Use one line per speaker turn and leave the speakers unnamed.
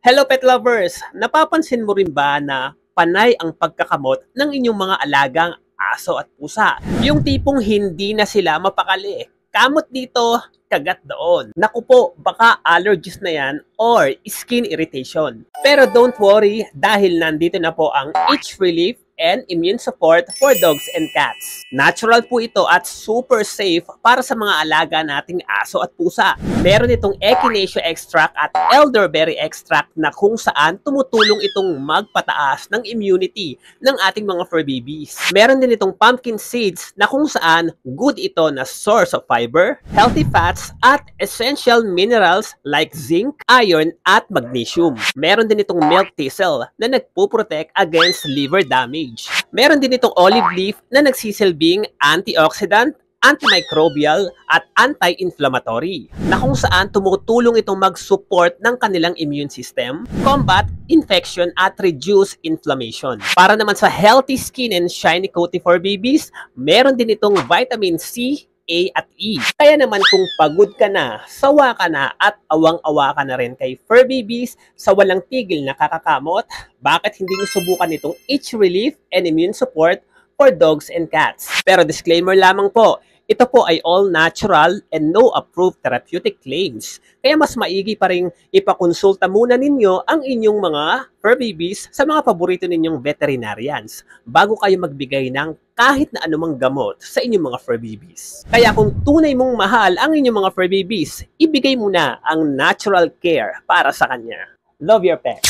Hello pet lovers! Napapansin mo rin ba na panay ang pagkakamot ng inyong mga alagang aso at pusa? Yung tipong hindi na sila mapakali. Kamot dito, kagat doon. Naku po, baka allergies na yan or skin irritation. Pero don't worry dahil nandito na po ang Itch Relief and Immune Support for Dogs and Cats. Natural po ito at super safe para sa mga alaga nating aso at pusa. Meron itong Echinacea extract at elderberry extract na kung saan tumutulong itong magpataas ng immunity ng ating mga fur babies. Meron din itong pumpkin seeds na kung saan good ito na source of fiber, healthy fats at essential minerals like zinc, iron at magnesium. Meron din itong milk thistle na nagpo-protect against liver damage. Meron din itong olive leaf na nagsisilbing antioxidant, antimicrobial at anti-inflammatory na kung saan tumutulong itong mag-support ng kanilang immune system, combat infection at reduce inflammation. Para naman sa healthy skin and shiny coaty for babies, meron din itong vitamin C, A at E. Kaya naman kung pagod ka na, sawa ka na at awang-awa ka na rin kay fur babies sa walang tigil na kakakamot, bakit hindi niyo subukan itong Itch Relief and Immune Support for Dogs and Cats? Pero disclaimer lamang po, ito po ay all natural and no approved therapeutic claims. Kaya mas maigi pa rin ipakonsulta muna ninyo ang inyong mga fur babies sa mga paborito ninyong veterinarians bago kayo magbigay ng kahit na anumang gamot sa inyong mga fur babies. Kaya kung tunay mong mahal ang inyong mga fur babies, ibigay mo na ang natural care para sa kanya. Love your pet!